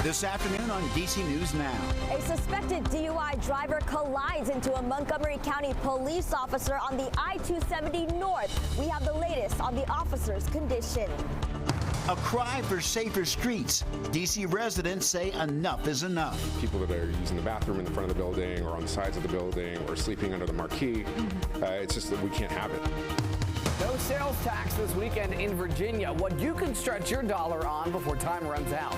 This afternoon on DC News Now. A suspected DUI driver collides into a Montgomery County police officer on the I-270 North. We have the latest on the officer's condition. A cry for safer streets. DC residents say enough is enough. People that are using the bathroom in the front of the building or on the sides of the building or sleeping under the marquee, it's just that we can't have it. No sales tax this weekend in Virginia. What you can stretch your dollar on before time runs out.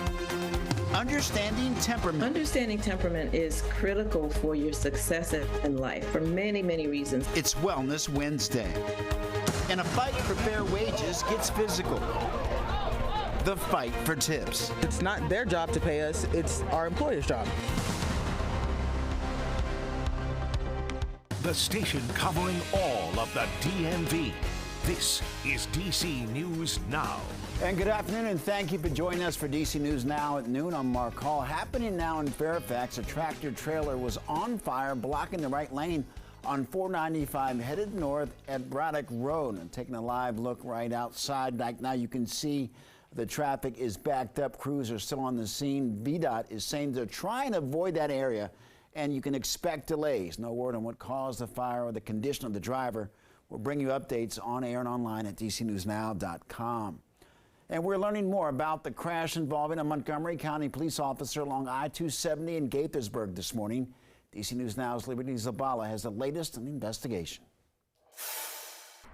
Understanding temperament. Understanding temperament is critical for your success in life for many, many reasons. It's Wellness Wednesday. And a fight for fair wages gets physical. The fight for tips. It's not their job to pay us, it's our employer's job. The station covering all of the DMV. This is DC News Now. And good afternoon, and thank you for joining us for DC News Now at noon. I'm Mark Hall. Happening now in Fairfax, a tractor trailer was on fire, blocking the right lane on 495 headed north at Braddock Road. And taking a live look right outside, like now you can see the traffic is backed up. Crews are still on the scene. VDOT is saying they're trying to avoid that area, and you can expect delays. No word on what caused the fire or the condition of the driver. We'll bring you updates on air and online at dcnewsnow.com. And we're learning more about the crash involving a Montgomery County police officer along I-270 in Gaithersburg this morning. DC News Now's Liberty Zabala has the latest in the investigation.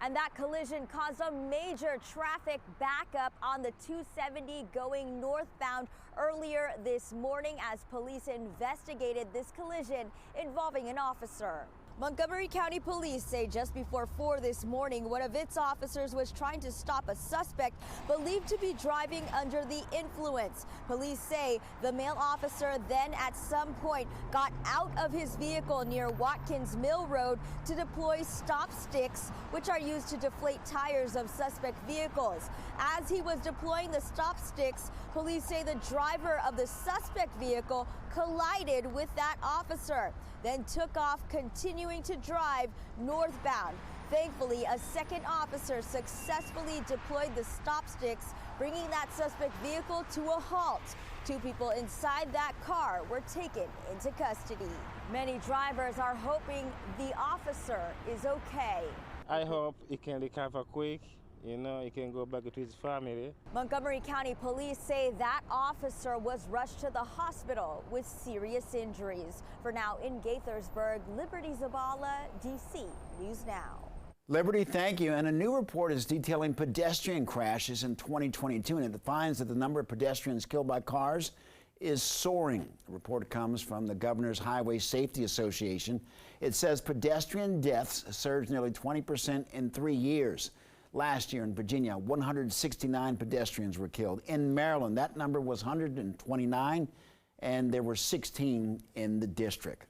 And that collision caused a major traffic backup on the 270 going northbound earlier this morning as police investigated this collision involving an officer. Montgomery County Police say just before 4 this morning, one of its officers was trying to stop a suspect believed to be driving under the influence. Police say the male officer then at some point got out of his vehicle near Watkins Mill Road to deploy stop sticks, which are used to deflate tires of suspect vehicles. As he was deploying the stop sticks, police say the driver of the suspect vehicle collided with that officer, then took off, continuing to drive northbound. Thankfully, a second officer successfully deployed the stop sticks, bringing that suspect vehicle to a halt. 2 people inside that car were taken into custody. Many drivers are hoping the officer is okay. I hope he can recover quick. You know, he can go back to his family. Montgomery County Police say that officer was rushed to the hospital with serious injuries. For now, in Gaithersburg, Liberty Zabala, DC News Now. Liberty, thank you. And a new report is detailing pedestrian crashes in 2022, and it finds that the number of pedestrians killed by cars is soaring. The report comes from the Governor's Highway Safety Association. It says pedestrian deaths surged nearly 20% in 3 years. Last year in Virginia, 169 pedestrians were killed. In Maryland, that number was 129, and there were 16 in the district.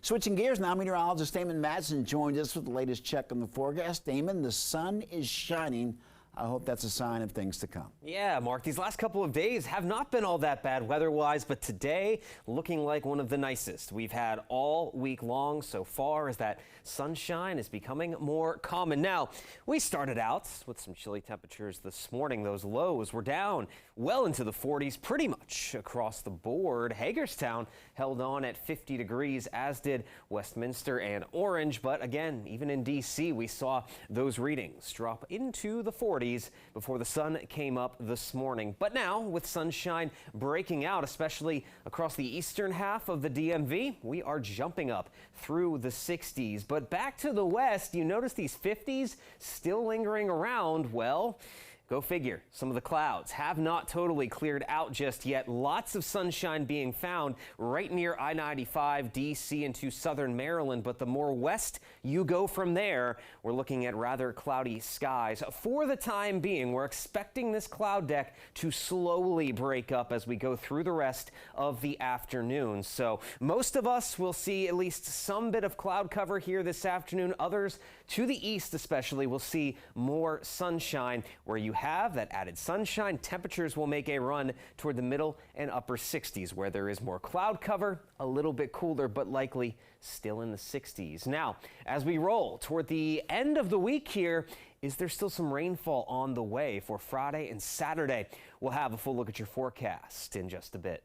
Switching gears now, meteorologist Damon Madsen joined us with the latest check on the forecast. Damon, the sun is shining. I hope that's a sign of things to come. Yeah, Mark, these last couple of days have not been all that bad weather-wise, but today looking like one of the nicest we've had all week long so far, as that sunshine is becoming more common. Now, we started out with some chilly temperatures this morning. Those lows were down well into the 40s pretty much across the board. Hagerstown held on at 50 degrees, as did Westminster and Orange. But again, even in D.C., we saw those readings drop into the 40s before the sun came up this morning. But now, with sunshine breaking out, especially across the eastern half of the DMV, we are jumping up through the 60s. But back to the west, you notice these 50s still lingering around. Well, go figure. Some of the clouds have not totally cleared out just yet. Lots of sunshine being found right near I-95, D.C. into southern Maryland. But the more west you go from there, we're looking at rather cloudy skies. For the time being, we're expecting this cloud deck to slowly break up as we go through the rest of the afternoon. So most of us will see at least some bit of cloud cover here this afternoon. Others to the east especially will see more sunshine. Where you have that added sunshine, temperatures will make a run toward the middle and upper 60s. Where there is more cloud cover, a little bit cooler, but likely still in the 60s. Now, as we roll toward the end of the week here, is there still some rainfall on the way for Friday and Saturday? We'll have a full look at your forecast in just a bit.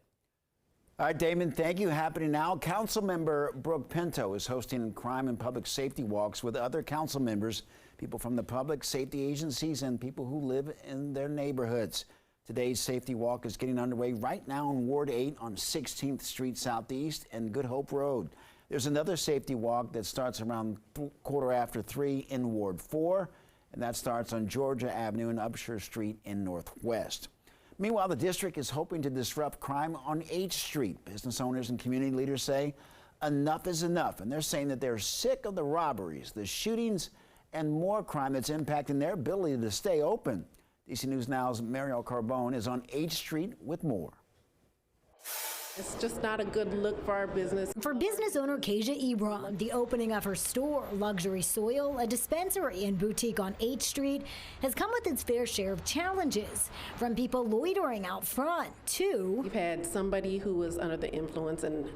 All right, Damon, thank you. Happening now, Councilmember Brooke Pinto is hosting crime and public safety walks with other council members, people from the public safety agencies and people who live in their neighborhoods. Today's safety walk is getting underway right now in Ward 8 on 16th Street Southeast and Good Hope Road. There's another safety walk that starts around 3:15 in Ward 4, and that starts on Georgia Avenue and Upshur Street in Northwest. Meanwhile, the district is hoping to disrupt crime on H Street. Business owners and community leaders say enough is enough, and they're saying that they're sick of the robberies, the shootings, and more crime that's impacting their ability to stay open. DC News Now's Mariel Carbone is on H Street with more. It's just not a good look for our business. For business owner Kasia Ebron, the opening of her store, Luxury Soil, a dispensary and boutique on 8th Street, has come with its fair share of challenges, from people loitering out front to... We've had somebody who was under the influence and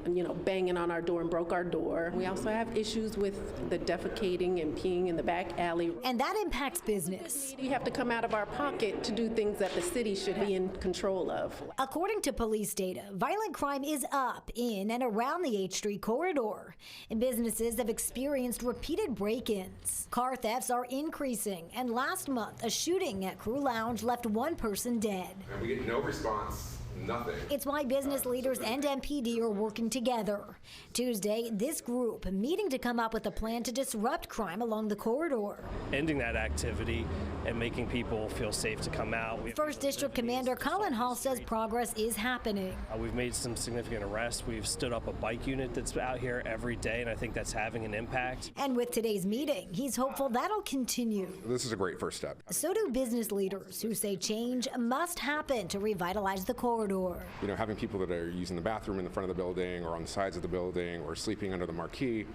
banging on our door and broke our door. We also have issues with the defecating and peeing in the back alley. And that impacts business. We have to come out of our pocket to do things that the city should be in control of. According to police data, violent crime is up in and around the H Street corridor, and businesses have experienced repeated break-ins. Car thefts are increasing, and last month, a shooting at Crew Lounge left one person dead. And we get no response. Nothing. It's why business leaders and MPD are working together. Tuesday, this group meeting to come up with a plan to disrupt crime along the corridor. Ending that activity and making people feel safe to come out. First District Commander Colin Hall says progress is happening. We've made some significant arrests. We've stood up a bike unit that's out here every day, and I think that's having an impact. And with today's meeting, he's hopeful that'll continue. This is a great first step. So do business leaders who say change must happen to revitalize the corridor. Having people that are using the bathroom in the front of the building or on the sides of the building or sleeping under the marquee,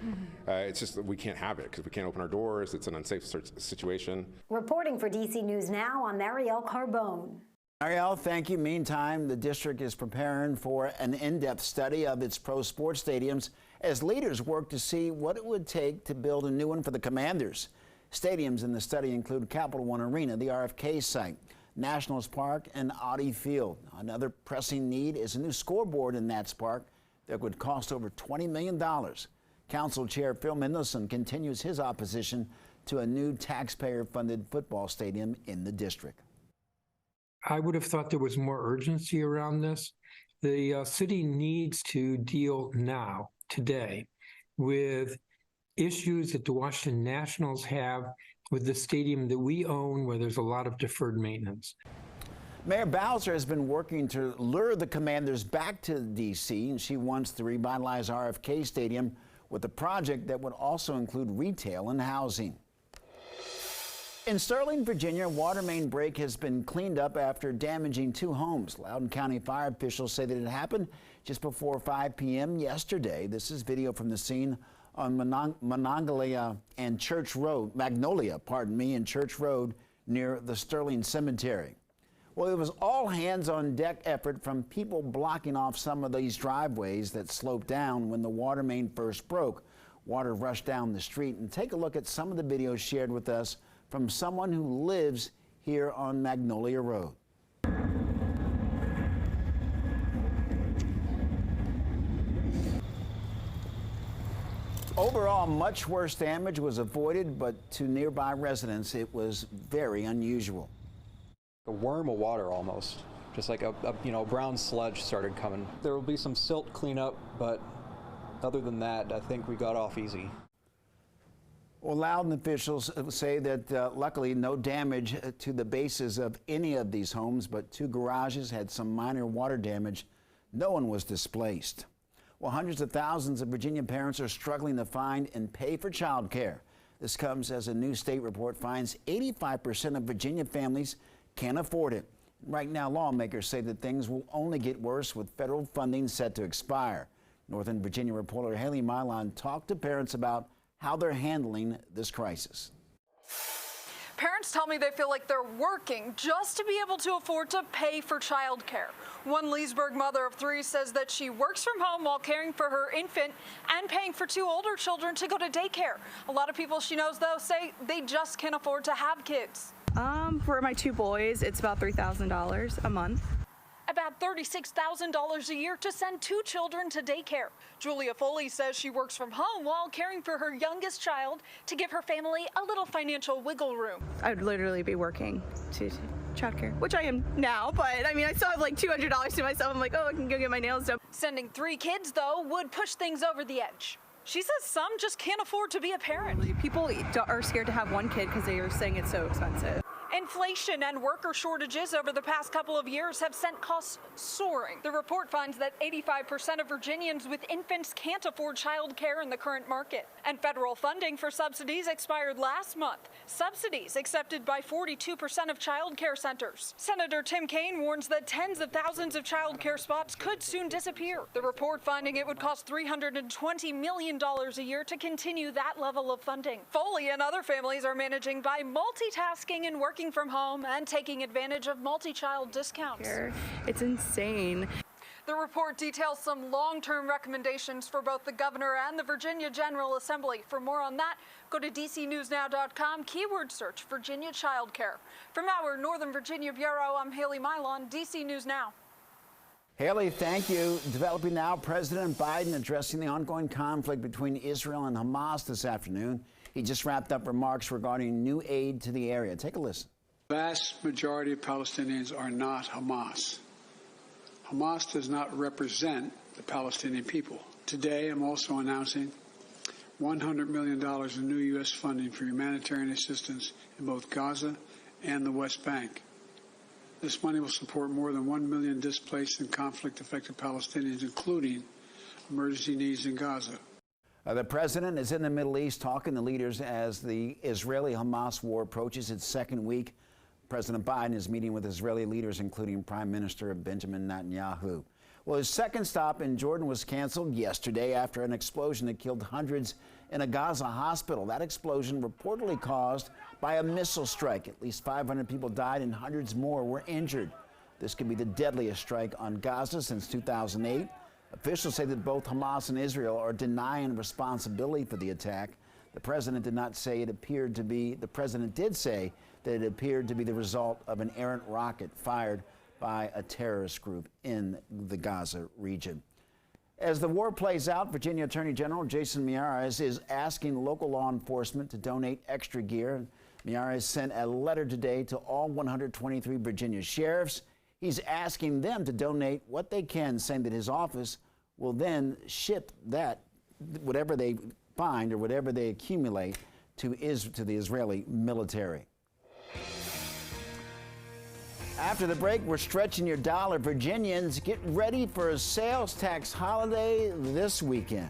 it's just that we can't have it because we can't open our doors. It's an unsafe situation. Reporting for DC News Now, I'm Mariel Carbone. Mariel, thank you. Meantime, the district is preparing for an in-depth study of its pro sports stadiums as leaders work to see what it would take to build a new one for the Commanders. Stadiums in the study include Capital One Arena, the RFK site, Nationals Park, and Audi Field. Another pressing need is a new scoreboard in Nats Park that would cost over $20 million. Council Chair Phil Mendelson continues his opposition to a new taxpayer-funded football stadium in the district. I would have thought there was more urgency around this. The city needs to deal now, today, with issues that the Washington Nationals have with the stadium that we own, where there's a lot of deferred maintenance. Mayor Bowser has been working to lure the Commanders back to D.C., and she wants to revitalize RFK Stadium with a project that would also include retail and housing. In Sterling, Virginia, a water main break has been cleaned up after damaging 2 homes. Loudoun County fire officials say that it happened just before 5 p.m. yesterday. This is video from the scene on Magnolia and Church Road near the Sterling Cemetery. Well, it was all hands on deck effort from people blocking off some of these driveways that sloped down when the water main first broke. Water rushed down the street, and take a look at some of the videos shared with us from someone who lives here on Magnolia Road. Overall, much worse damage was avoided, but to nearby residents, it was very unusual. A worm of water almost, just like a brown sludge started coming. There will be some silt cleanup, but other than that, I think we got off easy. Well, Loudoun officials say that luckily no damage to the bases of any of these homes, but 2 garages had some minor water damage. No one was displaced. Well, hundreds of thousands of Virginia parents are struggling to find and pay for child care. This comes as a new state report finds 85% of Virginia families can't afford it. Right now, lawmakers say that things will only get worse with federal funding set to expire. Northern Virginia reporter Haley Milan talked to parents about how they're handling this crisis. Parents tell me they feel like they're working just to be able to afford to pay for childcare. One Leesburg mother of 3 says that she works from home while caring for her infant and paying for 2 older children to go to daycare. A lot of people she knows, though, say they just can't afford to have kids. For my 2 boys, it's about $3,000 a month. About $36,000 a year to send 2 children to daycare. Julia Foley says she works from home while caring for her youngest child to give her family a little financial wiggle room. I would literally be working to childcare, which I am now, but I mean, I still have like $200 to myself. I'm like, oh, I can go get my nails done. Sending 3 kids, though, would push things over the edge. She says some just can't afford to be a parent. People are scared to have 1 kid because they are saying it's so expensive. Inflation and worker shortages over the past couple of years have sent costs soaring. The report finds that 85% of Virginians with infants can't afford child care in the current market. And federal funding for subsidies expired last month. Subsidies accepted by 42% of child care centers. Senator Tim Kaine warns that tens of thousands of child care spots could soon disappear. The report finding it would cost $320 million a year to continue that level of funding. Foley and other families are managing by multitasking and working from home and taking advantage of multi-child discounts. It's insane. The report details some long-term recommendations for both the governor and the Virginia General Assembly. For more on that, go to dcnewsnow.com, keyword search Virginia Child Care. From our Northern Virginia Bureau, I'm Haley Milon, DC News Now. Haley, thank you. Developing now, President Biden addressing the ongoing conflict between Israel and Hamas this afternoon. He just wrapped up remarks regarding new aid to the area. Take a listen. The vast majority of Palestinians are not Hamas. Hamas does not represent the Palestinian people. Today, I'm also announcing $100 million in new U.S. funding for humanitarian assistance in both Gaza and the West Bank. This money will support more than 1 million displaced and conflict-affected Palestinians, including emergency needs in Gaza. The president is in the Middle East talking to leaders as the Israeli-Hamas war approaches its 2nd week. President Biden is meeting with Israeli leaders, including Prime Minister Benjamin Netanyahu. Well, his 2nd stop in Jordan was canceled yesterday after an explosion that killed hundreds in a Gaza hospital. That explosion reportedly caused by a missile strike. At least 500 people died and hundreds more were injured. This could be the deadliest strike on Gaza since 2008. Officials say that both Hamas and Israel are denying responsibility for the attack. The president did not say it appeared to be, the president did say that it appeared to be the result of an errant rocket fired by a terrorist group in the Gaza region. As the war plays out, Virginia Attorney General Jason Miyares is asking local law enforcement to donate extra gear. Miyares sent a letter today to all 123 Virginia sheriffs. He's asking them to donate what they can, saying that his office will then ship that, whatever they find or whatever they accumulate, to the Israeli military. After the break, we're stretching your dollar. Virginians, get ready for a sales tax holiday this weekend.